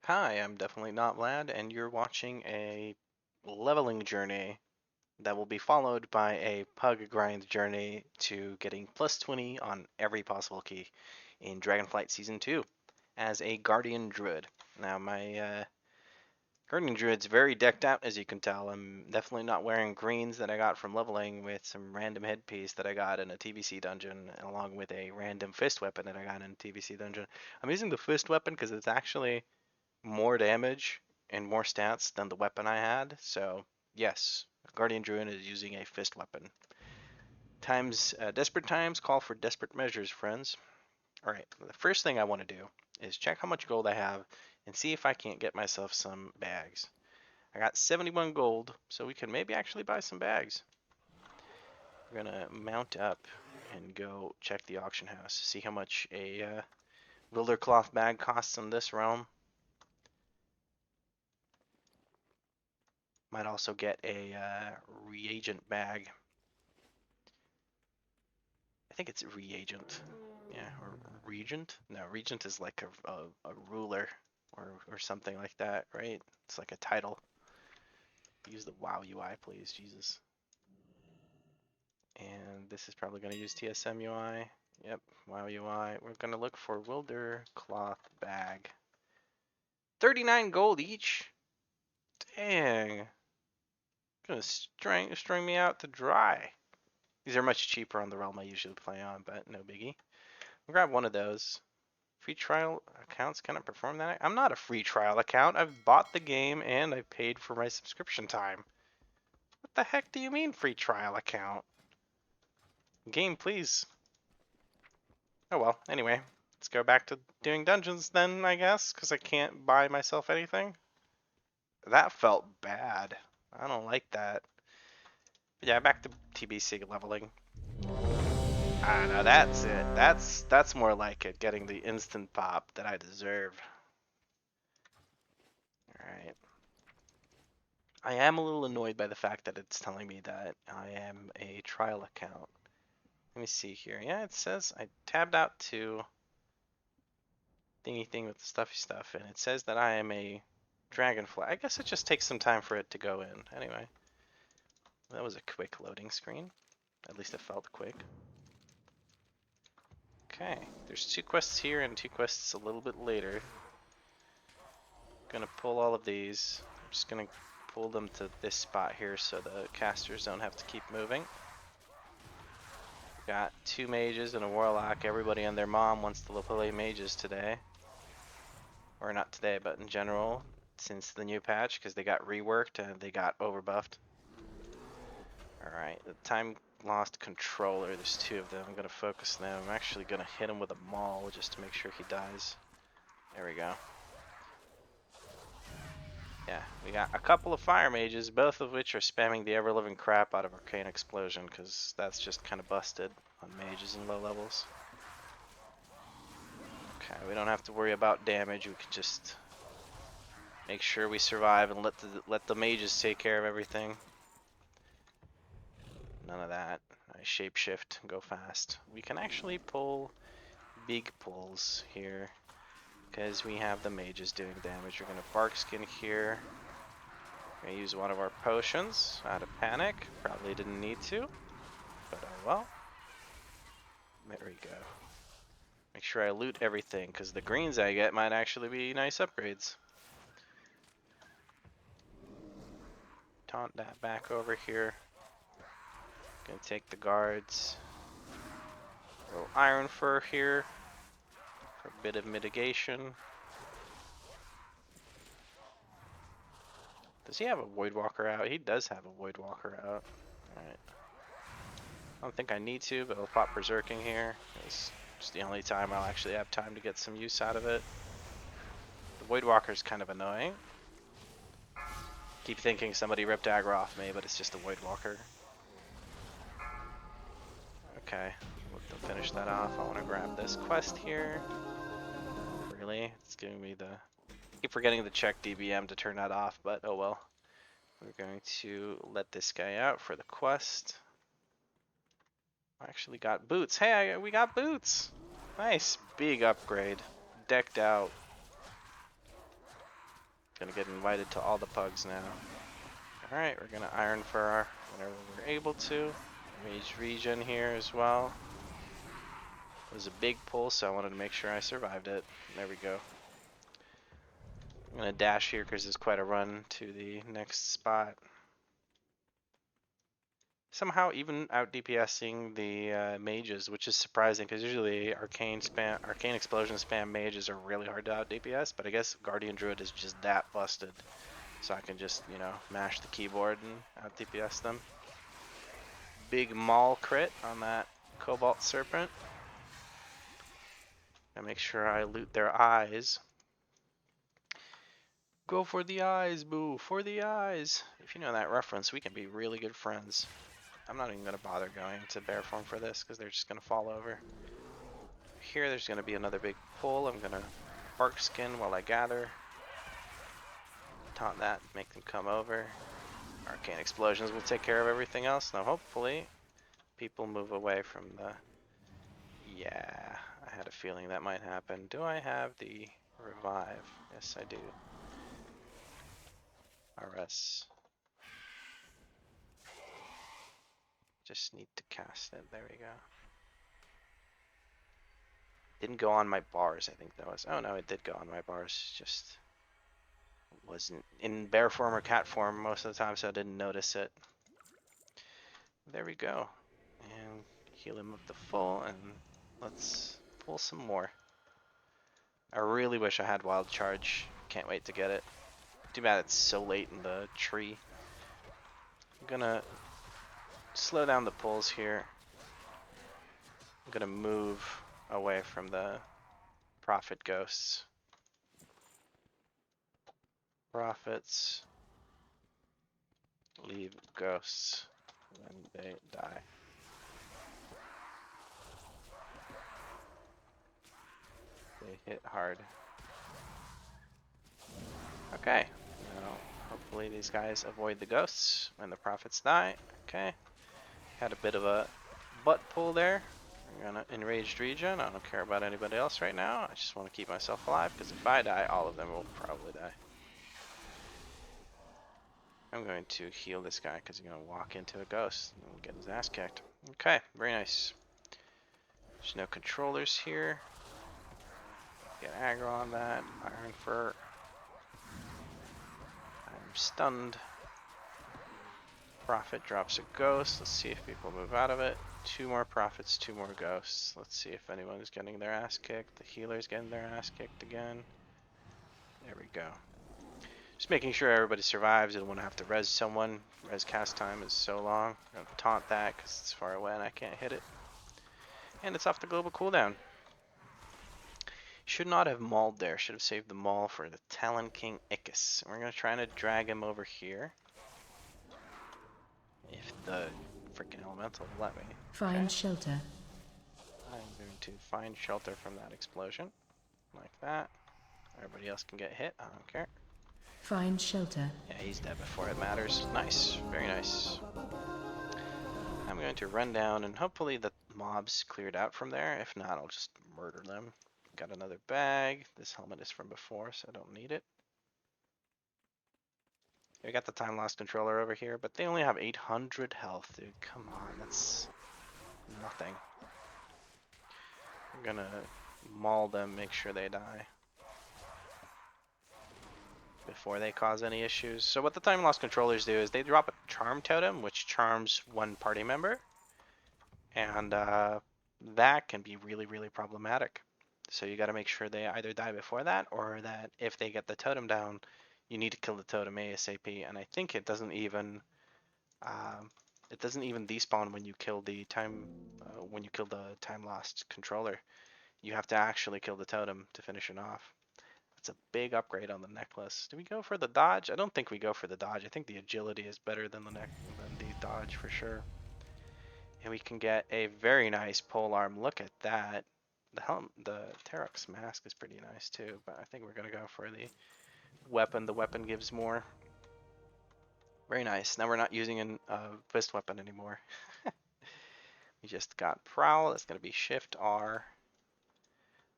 Hi, I'm definitely not Vlad, and you're watching a leveling journey that will be followed by a pug grind journey to getting plus 20 on every possible key in Dragonflight Season 2 as a Guardian Druid. Now, my Guardian Druid's very decked out, as you can tell. I'm definitely not wearing greens that I got from leveling with some random headpiece that I got in a TBC dungeon, along with a random fist weapon that I got in a TBC dungeon. I'm using the fist weapon because it's actually more damage and more stats than the weapon I had. So yes, Guardian Druid is using a fist weapon. Desperate times call for desperate measures, friends. All right, the first thing I want to do is check how much gold I have and see if I can't get myself some bags. I got 71 gold, so we can maybe actually buy some bags. We're gonna mount up and go check the auction house, see how much a wilder cloth bag costs in this realm. Might also get a reagent bag. I think it's reagent. Yeah, or regent? No, regent is like a ruler or something like that, right? It's like a title. Use the WoW UI, please, Jesus. And this is probably going to use TSM UI. Yep, WoW UI. We're going to look for Wilder Cloth Bag. 39 gold each? Dang. Gonna string me out to dry. These are much cheaper on the realm I usually play on, but no biggie. We'll grab one of those. Free trial accounts cannot perform that. I'm not a free trial account. I've bought the game and I've paid for my subscription time. What the heck do you mean free trial account? Game, please. Oh well, anyway. Let's go back to doing dungeons then, I guess, because I can't buy myself anything. That felt bad. I don't like that. But yeah, back to TBC leveling. I don't know, that's it. That's more like it, getting the instant pop that I deserve. Alright. I am a little annoyed by the fact that it's telling me that I am a trial account. Let me see here. Yeah, it says I tabbed out to thingy thing with the stuffy stuff, and it says that I am a dragonfly. I guess it just takes some time for it to go in. Anyway, that was a quick loading screen. At least it felt quick. Okay, there's 2 quests here and 2 quests a little bit later. Gonna pull all of these. I'm just gonna pull them to this spot here so the casters don't have to keep moving. Got 2 mages and a warlock. Everybody and their mom wants to play mages today. Or not today, but in general, since the new patch, because they got reworked and they got overbuffed. Alright, the time lost controller. There's 2 of them. I'm going to focus them. I'm actually going to hit him with a maul just to make sure he dies. There we go. Yeah, we got a couple of fire mages, both of which are spamming the ever-living crap out of Arcane Explosion, because that's just kind of busted on mages and low levels. Okay, we don't have to worry about damage. We can just make sure we survive and let the mages take care of everything. None of that. I shapeshift and go fast. We can actually pull big pulls here because we have the mages doing damage. We're gonna bark skin here. We're gonna use one of our potions out of panic. Probably didn't need to, but oh well. There we go. Make sure I loot everything because the greens I get might actually be nice upgrades. Taunt that back over here. Gonna take the guards. Little iron fur here for a bit of mitigation. Does he have a Voidwalker out? He does have a Voidwalker out. Alright. I don't think I need to, but I'll pop Berserking here. It's just the only time I'll actually have time to get some use out of it. The Voidwalker's kind of annoying. Keep thinking somebody ripped aggro off me, but it's just a Voidwalker. Okay, let them finish that off. I want to grab this quest here. Really? It's giving me the... I keep forgetting to check DBM to turn that off, but oh well. We're going to let this guy out for the quest. I actually got boots. Hey, we got boots! Nice, big upgrade. Decked out. Gonna get invited to all the pugs now. Alright, we're gonna iron for our whenever we're able to. Mage regen here as well. It was a big pull, so I wanted to make sure I survived it. There we go. I'm gonna dash here because there's quite a run to the next spot. Somehow even out DPSing the mages, which is surprising because usually arcane explosion spam mages are really hard to out DPS, but I guess Guardian Druid is just that busted. So I can just, you know, mash the keyboard and out DPS them. Big maul crit on that Cobalt Serpent. And make sure I loot their eyes. Go for the eyes, boo, for the eyes. If you know that reference, we can be really good friends. I'm not even going to bother going to bear form for this because they're just going to fall over. Here there's going to be another big pull. I'm going to bark skin while I gather. Taunt that, make them come over. Arcane explosions will take care of everything else. Now hopefully people move away from the... Yeah, I had a feeling that might happen. Do I have the revive? Yes, I do. RS. Just need to cast it. There we go. Didn't go on my bars, I think that was. Oh no, it did go on my bars. Just wasn't in bear form or cat form most of the time, so I didn't notice it. There we go. And heal him up to full, and let's pull some more. I really wish I had wild charge. Can't wait to get it. Too bad it's so late in the tree. I'm gonna slow down the pulls here. I'm gonna move away from the prophet ghosts. Prophets leave ghosts when they die. They hit hard. Okay, now hopefully these guys avoid the ghosts when the prophets die. Okay, had a bit of a butt pull there. I'm gonna enraged regen. I don't care about anybody else right now. I just want to keep myself alive because if I die, all of them will probably die. I'm going to heal this guy because he's going to walk into a ghost and get his ass kicked. Okay, very nice. There's no controllers here. Get aggro on that. Iron Fur. I'm stunned. Prophet drops a ghost. Let's see if people move out of it. 2 more prophets, 2 more ghosts. Let's see if anyone's getting their ass kicked. The healer's getting their ass kicked again. There we go. Just making sure everybody survives. I don't want to have to res someone. Res cast time is so long. I'm going to taunt that because it's far away and I can't hit it. And it's off the global cooldown. Should not have mauled there. Should have saved the maul for the Talon King Ickis. We're going to try to drag him over here. If the freaking elemental will let me. Find shelter. I'm going to find shelter from that explosion. Like that. Everybody else can get hit. I don't care. Find shelter. Yeah, he's dead before it matters. Nice. Very nice. I'm going to run down and hopefully the mobs cleared out from there. If not, I'll just murder them. Got another bag. This helmet is from before, so I don't need it. We got the time loss controller over here, but they only have 800 health, dude. Come on, that's nothing. I'm gonna maul them, make sure they die before they cause any issues. So what the time loss controllers do is they drop a charm totem, which charms one party member, and that can be really, really problematic. So you got to make sure they either die before that, or that if they get the totem down, you need to kill the totem ASAP. And I think it doesn't even despawn when you kill the time lost controller. You have to actually kill the totem to finish it off. That's a big upgrade on the necklace. Do we go for the dodge? I don't think we go for the dodge. I think the agility is better than the dodge for sure. And we can get a very nice pole arm. Look at that. The Terrux mask is pretty nice too, but I think we're gonna go for the weapon. The weapon gives more. Very nice. Now we're not using a fist weapon anymore. We just got Prowl. That's gonna be Shift R.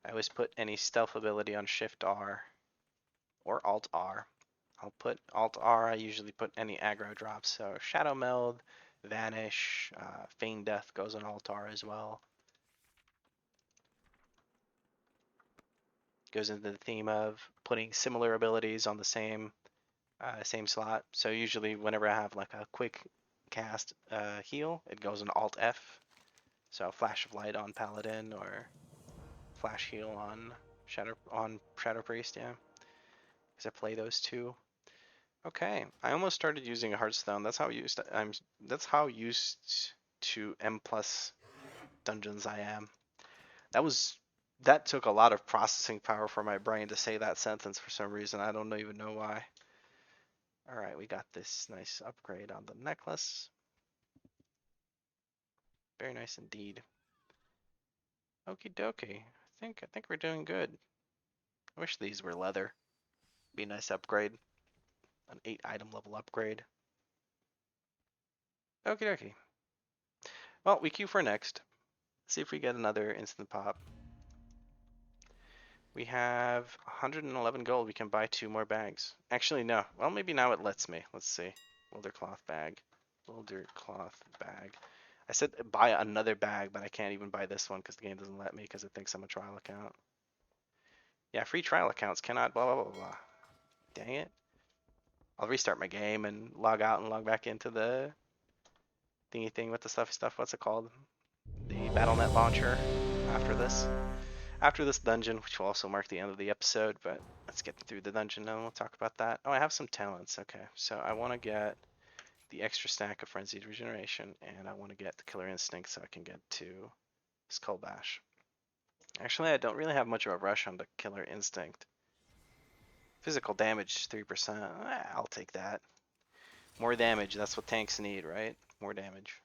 I always put any stealth ability on Shift R or Alt R. I'll put Alt R. I usually put any aggro drops. So Shadow Meld, Vanish, Feign Death goes on Alt R as well. Goes into the theme of putting similar abilities on the same slot. So usually whenever I have like a quick cast heal, it goes on Alt F. So Flash of Light on Paladin or Flash Heal on Shadow Priest, yeah. Because I play those two. Okay, I almost started using a Hearthstone. That's how used to M plus dungeons I am. That took a lot of processing power for my brain to say that sentence for some reason. I don't even know why. All right, we got this nice upgrade on the necklace. Very nice indeed. Okie dokie. I think we're doing good. I wish these were leather. Be a nice upgrade. An 8 item level upgrade. Okie dokie. Well, we queue for next. See if we get another instant pop. We have 111 gold. We can buy 2 more bags. Actually, no. Well, maybe now it lets me. Let's see. Wilder cloth bag. Wilder cloth bag. I said buy another bag, but I can't even buy this one because the game doesn't let me because it thinks I'm a trial account. Yeah, free trial accounts cannot blah blah blah blah. Dang it. I'll restart my game and log out and log back into the thingy thing with the stuffy stuff. What's it called? The Battle.net launcher after this. After this dungeon, which will also mark the end of the episode, but let's get through the dungeon and we'll talk about that. Oh, I have some talents. Okay, so I want to get the extra stack of Frenzied Regeneration, and I want to get the Killer Instinct so I can get to Skull Bash. Actually, I don't really have much of a rush on the Killer Instinct. Physical damage, 3%. I'll take that. More damage, that's what tanks need, right? More damage.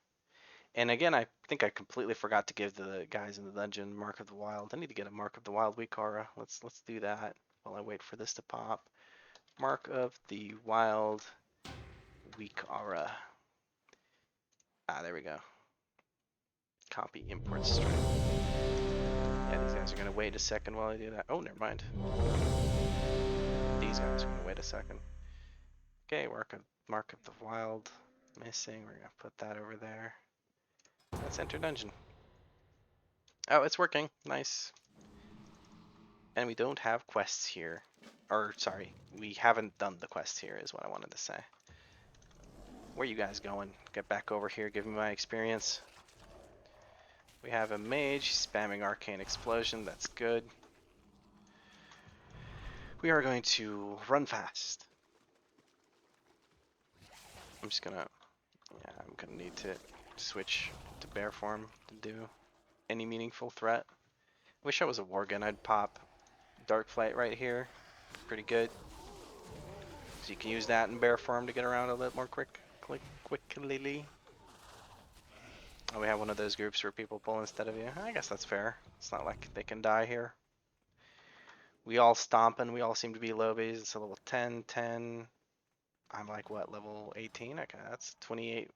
And again, I think I completely forgot to give the guys in the dungeon Mark of the Wild. I need to get a Mark of the Wild WeakAuras. Let's do that while I wait for this to pop. Mark of the Wild WeakAuras. Ah, there we go. Copy import string. Yeah, these guys are gonna wait a second while I do that. Oh, never mind. These guys are gonna wait a second. Okay, Mark of the Wild missing. We're gonna put that over there. Let's enter dungeon. Oh, it's working. Nice. And we don't have quests here. Or, sorry, we haven't done the quest here is what I wanted to say. Where you guys going? Get back over here, give me my experience. We have a mage spamming Arcane Explosion. That's good. We are going to run fast. I'm gonna need to switch to bear form to do any meaningful threat. Wish I was a Worgen. I'd pop Dark Flight right here. Pretty good. So you can use that in bear form to get around a little more quickly. Oh, we have one of those groups where people pull instead of you. I guess that's fair. It's not like they can die here. We all stomping. We all seem to be lobies. It's a level 10, 10. I'm like, what, level 18? Okay, that's 28,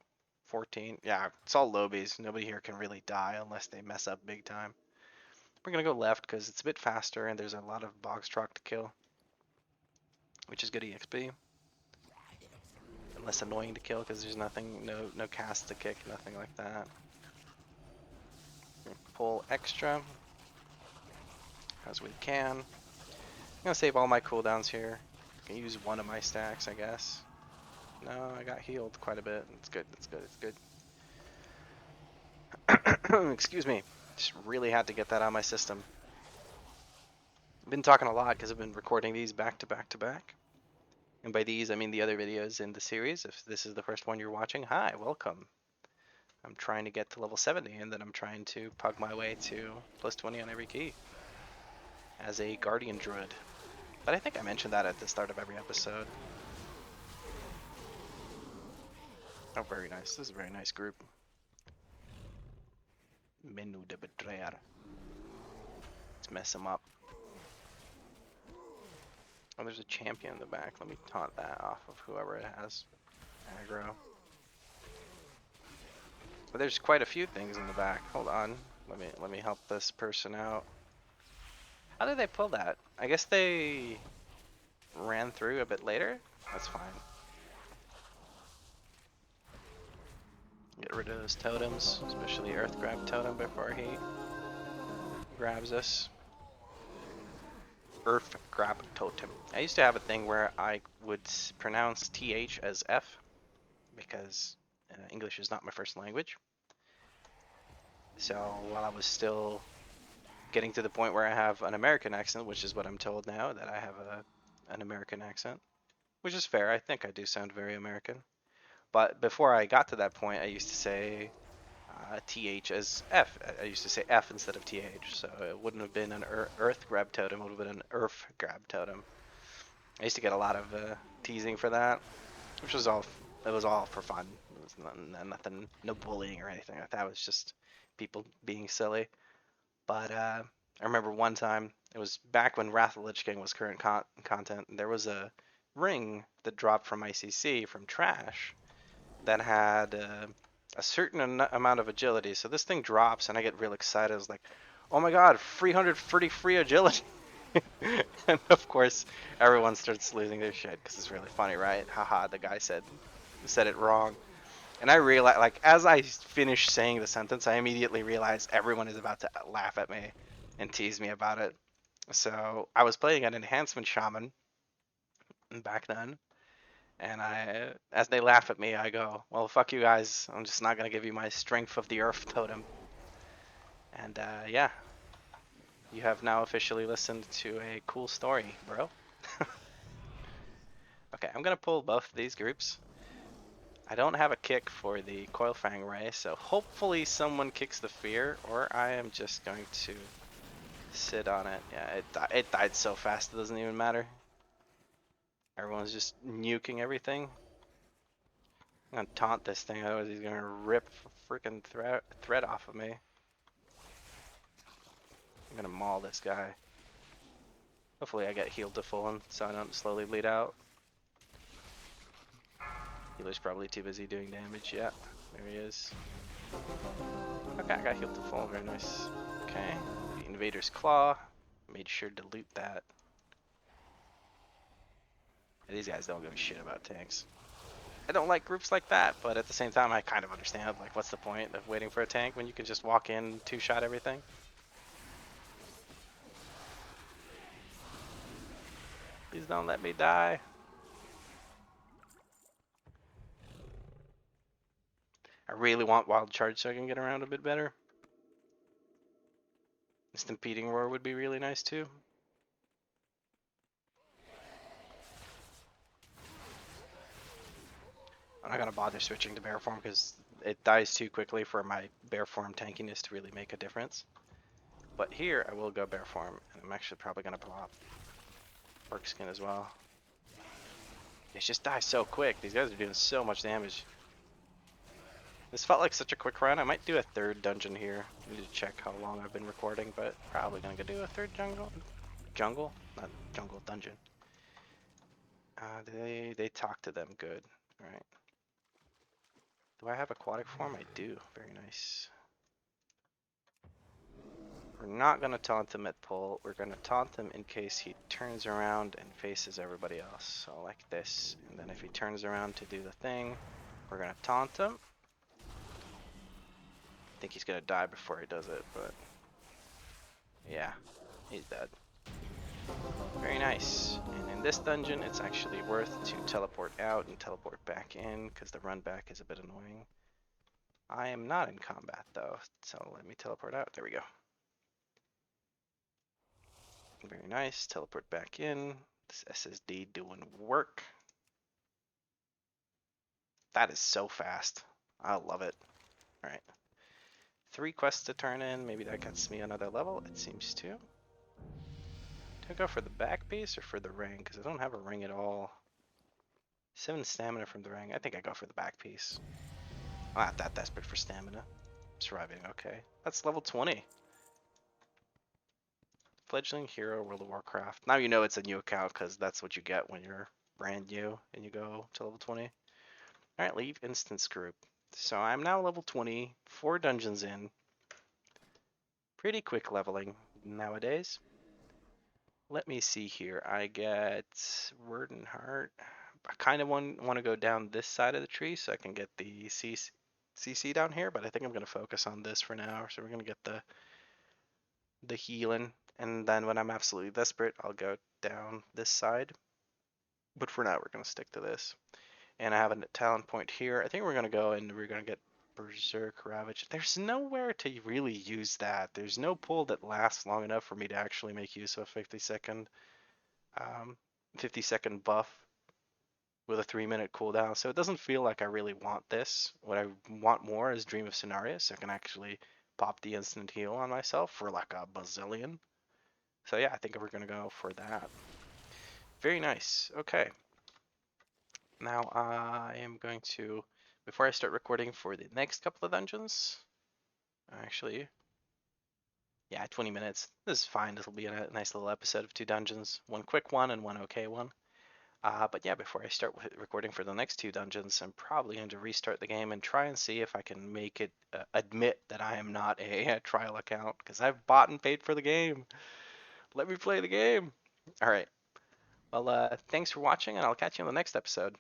14. Yeah, it's all lobies. Nobody here can really die unless they mess up big time. We're going to go left because it's a bit faster and there's a lot of box truck to kill, which is good EXP. And less annoying to kill because there's nothing, no cast to kick, nothing like that. Pull extra as we can. I'm going to save all my cooldowns here. I can use one of my stacks, I guess. No, I got healed quite a bit. It's good, it's good, it's good. Excuse me. Just really had to get that out of my system. I've been talking a lot because I've been recording these back to back to back. And by these, I mean the other videos in the series. If this is the first one you're watching, hi, welcome. I'm trying to get to level 70, and then I'm trying to pug my way to plus 20 on every key as a Guardian Druid. But I think I mentioned that at the start of every episode. Oh, very nice. This is a very nice group. Menu de Betrayer. Let's mess them up. Oh, there's a champion in the back. Let me taunt that off of whoever it has. Aggro. But there's quite a few things in the back. Hold on. Let me help this person out. How did they pull that? I guess they ran through a bit later, that's fine. Get rid of those totems, especially Earth Grab Totem before he grabs us. Earth Grab Totem. I used to have a thing where I would pronounce TH as F because English is not my first language. So while I was still getting to the point where I have an American accent, which is what I'm told now, that I have an American accent, which is fair. I think I do sound very American. But before I got to that point, I used to say TH as F. I used to say F instead of TH, so it wouldn't have been an Earth Grab Totem, it would have been an Earth Grab Totem. I used to get a lot of teasing for that, which was all, it was all for fun. It was nothing, no bullying or anything like that. It was just people being silly. But I remember one time, it was back when Wrath of the Lich King was current content, and there was a ring that dropped from ICC from Trash that had a certain amount of agility. So this thing drops, and I get real excited. I was like, oh my god, 300 free agility. And of course, everyone starts losing their shit because it's really funny, right? Haha, the guy said it wrong. And I realized, like, as I finished saying the sentence, I immediately realized everyone is about to laugh at me and tease me about it. So I was playing an enhancement shaman back then, and as they laugh at me, I go, well, fuck you guys. I'm just not gonna give you my strength of the earth totem. And yeah, you have now officially listened to a cool story, bro. Okay, I'm gonna pull both of these groups. I don't have a kick for the Coilfang Ray, so hopefully someone kicks the fear, or I am just going to sit on it. Yeah, it died so fast it doesn't even matter. Everyone's just nuking everything. I'm gonna taunt this thing, otherwise he's gonna rip freaking thread off of me. I'm gonna maul this guy. Hopefully I get healed to full so I don't slowly bleed out. Healer's probably too busy doing damage. Yeah, there he is. Okay, I got healed to full. Very nice. Okay, the Invader's Claw. Made sure to loot that. These guys don't give a shit about tanks. I don't like groups like that, but at the same time, I kind of understand. Like, what's the point of waiting for a tank when you can just walk in, two-shot everything? Please don't let me die. I really want Wild Charge so I can get around a bit better. Stampeding Roar would be really nice too. I'm not gonna bother switching to bear form because it dies too quickly for my bear form tankiness to really make a difference. But here I will go bear form, and I'm actually probably gonna plop Orc Skin as well. It just dies so quick. These guys are doing so much damage. This felt like such a quick run. I might do a third dungeon here. I need to check how long I've been recording, but probably gonna go do a third jungle, not jungle, dungeon. They talk to them good. All right. Do I have aquatic form? I do. Very nice. We're not gonna taunt him at pull. We're gonna taunt him in case he turns around and faces everybody else. So like this, and then if he turns around to do the thing, we're gonna taunt him. I think he's gonna die before he does it, but yeah, he's dead. Very nice. And in this dungeon, it's actually worth to teleport out and teleport back in because the run back is a bit annoying. I am not in combat though, so let me teleport out. There we go. Very nice. Teleport back in. This SSD doing work. That is so fast. I love it. All right. 3 quests to turn in. Maybe that gets me another level. It seems to. Do I go for the back piece or for the ring? Because I don't have a ring at all. 7 stamina from the ring. I think I go for the back piece. I'm not that desperate for stamina. Surviving, okay. That's level 20. Fledgling Hero World of Warcraft. Now you know it's a new account because that's what you get when you're brand new and you go to level 20. Alright, leave instance group. So I'm now level 20, 4 dungeons in. Pretty quick leveling nowadays. Let me see here. I get Word and Heart. I kind of want to go down this side of the tree so I can get the CC down here, but I think I'm going to focus on this for now. So we're going to get the healing, and then when I'm absolutely desperate, I'll go down this side. But for now, we're going to stick to this. And I have a talent point here. I think we're going to go and we're going to get Berserk Ravage. There's nowhere to really use that. There's no pull that lasts long enough for me to actually make use of a 50-second buff with a 3-minute cooldown. So it doesn't feel like I really want this. What I want more is Dream of Cenarius, so I can actually pop the instant heal on myself for like a bazillion. So yeah, I think we're going to go for that. Very nice. Okay. Now I am going to, before I start recording for the next couple of dungeons, actually, yeah, 20 minutes. This is fine. This will be a nice little episode of 2 dungeons. One quick one and one okay one. But yeah, before I start recording for the next 2 dungeons, I'm probably going to restart the game and try and see if I can make it admit that I am not a trial account, because I've bought and paid for the game. Let me play the game. All right. Well, thanks for watching, and I'll catch you on the next episode.